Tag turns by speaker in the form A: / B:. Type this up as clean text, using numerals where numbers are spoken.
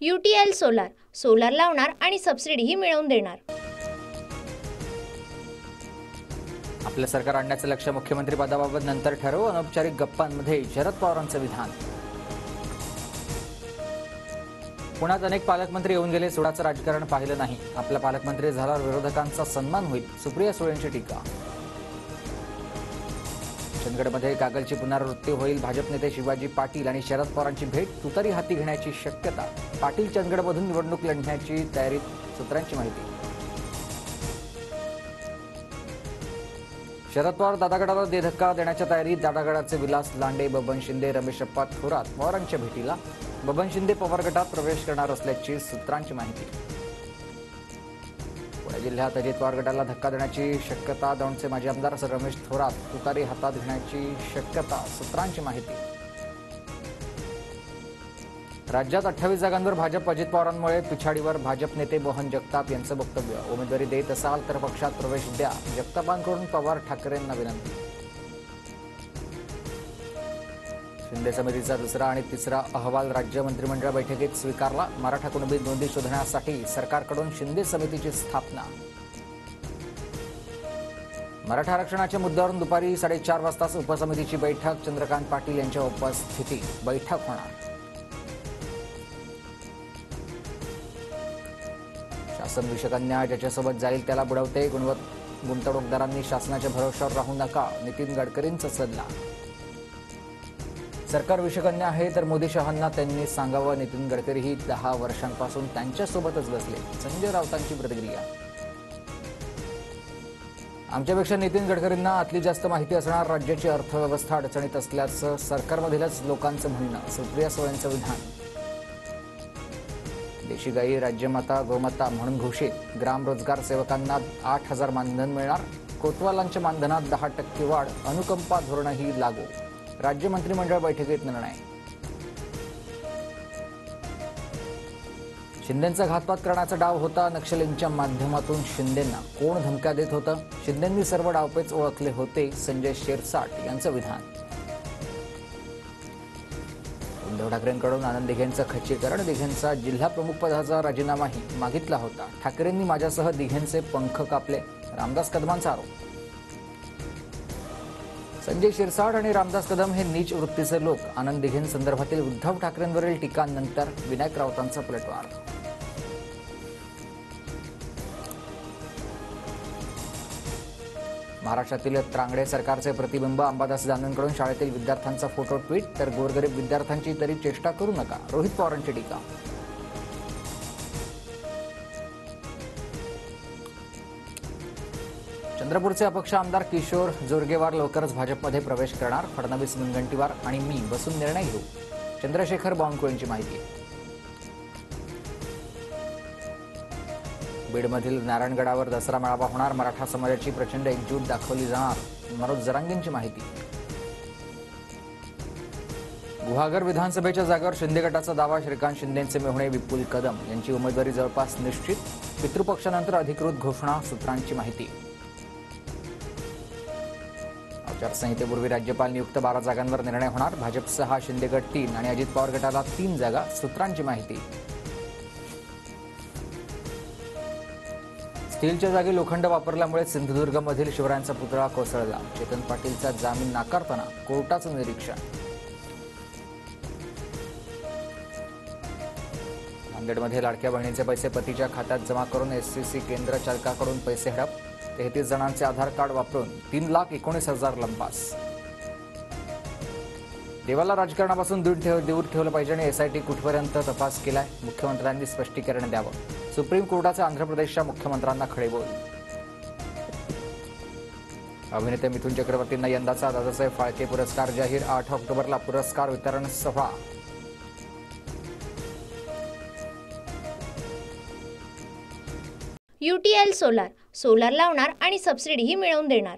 A: UTL solar लावणार आणि सबसिडीही मिळवून देणार।
B: आपलं सरकार आणण्याचं लक्ष्य मुख्यमंत्री पदाबाबत नंतर ठरवू, अनौपचारिक गप्पांमध्ये शरद पवारांचं विधान। पुण्यात अनेक पालकमंत्री येऊन गेले, सोडाचं राजकारण पाहिलं नाही, आपला पालकमंत्री झाल्यावर विरोधकांचा सन्मान होईल, सुप्रिया सुळेंची टीका। चंदगडमध्ये कागलची पुनरावृत्ती होईल, भाजप नेते शिवाजी पाटील आणि शरद पवारांची भेट, तुतारी हाती घेण्याची शक्यता, पाटील चंदगडमधून निवडणूक लढण्याची तयारी, सूत्रांची माहिती। शरद पवार दादागडाला धक्का देण्याच्या तयारीत, दादागडाचे विलास लांडे, बबन शिंदे, रमेशप्पा थोरात पवारांच्या भेटीला, बबन शिंदे पवार गटात प्रवेश करणार असल्याची सूत्रांची माहिती। पुणे जिल्ह्यात अजित पवार गटाला धक्का देण्याची शक्यता, दौंडचे माजी आमदार रमेश थोरात तुतारी हातात घेण्याची शक्यता, सूत्रांची माहिती। राज्यात 28 जागांवर भाजप, अजित पवारांमुळे पिछाडीवर, भाजप नेते मोहन जगताप यांचं वक्तव्य, उमेदवारी देत असाल तर पक्षात प्रवेश द्या, जगतापांकडून पवार ठाकरेंना विनंती। शिंदे समितीचा दुसरा आणि तिसरा अहवाल राज्य मंत्रिमंडळ बैठकीत स्वीकारला, मराठा कुणबी नोंदी शोधण्यासाठी सरकारकडून शिंदे समितीची स्थापना। मराठा आरक्षणाच्या मुद्द्यावरून दुपारी 4:30 वाजता उपसमितीची बैठक, चंद्रकांत पाटील यांच्या उपस्थितीत बैठक होणार। शासन विषकन्या ज्याच्यासोबत जाईल त्याला बुडवते, गुंतवणूकदारांनी शासनाच्या भरोश्यावर राहू नका, नितीन गडकरींचा सल्ला। सरकार विषकन्या आहे तर मोदी शहांना त्यांनी सांगावं, नितीन गडकरीही 10 वर्षांपासून त्यांच्यासोबतच बसले, संजय राऊतांची प्रतिक्रिया। आमच्यापेक्षा नितीन गडकरींना आतली जास्त माहिती असणार, राज्याची अर्थव्यवस्था अडचणीत असल्याचं सरकारमधीलच लोकांचं म्हणणं, सुप्रिया सुळेंचं विधान। देशी गाई राज्यमाता गोमाता म्हणून घोषित, ग्राम रोजगार सेवकांना 8,000 मानधन मिळणार, कोतवालांच्या मानधनात 10% वाढ, अनुकंपा धोरणही लागू, राज्य मंत्रिमंडळ बैठकीत निर्णय। शिंदेंचा घातपात करण्याचा डाव होता, नक्षलींच्या माध्यमातून शिंदेंना कोण धमक्या देत होतं, शिंदेंनी सर्व डावपेच ओळखले होते, संजय शिरसाट यांचं विधान। उद्धव ठाकरेंकडून आनंद दिघेंचं खच्चीकरण, दिघेंचा जिल्हा प्रमुख पदाचा राजीनामाही मागितला होता, ठाकरेंनी माझ्यासह दिघेंचे पंख कापले, रामदास कदमांचा आरोप। संजय शिरसाट आणि रामदास कदम हे नीच वृत्तीचे लोक, आनंद दिघेंसंदर्भातील उद्धव ठाकरेंवरील टीकांनंतर विनायक राऊतांचा पलटवार। महाराष्ट्रातील त्रांगडे सरकारचे प्रतिबिंब, अंबादास दानवेंकडून शाळेतील विद्यार्थ्यांचा फोटो ट्विट, तर गोरगरीब विद्यार्थ्यांची तरी चेष्टा करू नका, रोहित पवारांची टीका। चंद्रपूरचे अपक्ष आमदार किशोर जोरगेवार लवकरच भाजपमध्ये प्रवेश करणार, फडणवीस, मुनगंटीवार आणि मी बसून निर्णय घेऊ, चंद्रशेखर बावनकुळेंची माहिती। बीडमधील नारायणगडावर दसरा मेळावा होणार, मराठा समाजाची प्रचंड एकजूट दाखवली जाणार, मनोज जरांगेंची माहिती। गुहागर विधानसभेच्या जागेवर शिंदे गटाचा दावा, श्रीकांत शिंदेंचे मेहुणे विपुल कदम यांची उमेदवारी जवळपास निश्चित, पितृपक्षानंतर अधिकृत घोषणा, सूत्रांची माहिती। आचारसंहितेपूर्वी राज्यपाल नियुक्त 12 जागांवर निर्णय होणार, भाजप 6, शिंदे गट 3 आणि अजित पवार गटाला 3 जागा, सूत्रांची माहिती। स्टीलच्या जागी लोखंड वापरल्यामुळे सिंधुदुर्गमधील शिवरायांचा पुतळा कोसळला, चेतन पाटीलचा जामीन नाकारताना कोर्टाचं निरीक्षण। नांदेडमध्ये लाडक्या बहिणीचे पैसे पतीच्या खात्यात जमा करून एससीसी केंद्र चालकाकडून पैसे हडप, 33 जणांचे आधार कार्ड वापरून 3,19,000 लंपास। देवाला राजकारणापासून दूर ठेवलं पाहिजे आणि एसआयटी कुठपर्यंत तपास केलाय, मुख्यमंत्र्यांनी स्पष्टीकरण द्यावं, सुप्रीम कोर्टाचे आंध्र प्रदेशच्या मुख्यमंत्र्यांना खडेबोल। अभिनेते मिथुन चक्रवर्तींना यंदाचा दादासाहेब फाळके पुरस्कार जाहीर, 8 ऑक्टोबरला पुरस्कार वितरण सोहळा।
A: UTL सोलार लावणार आणि सबसिडीही मिळवून देणार।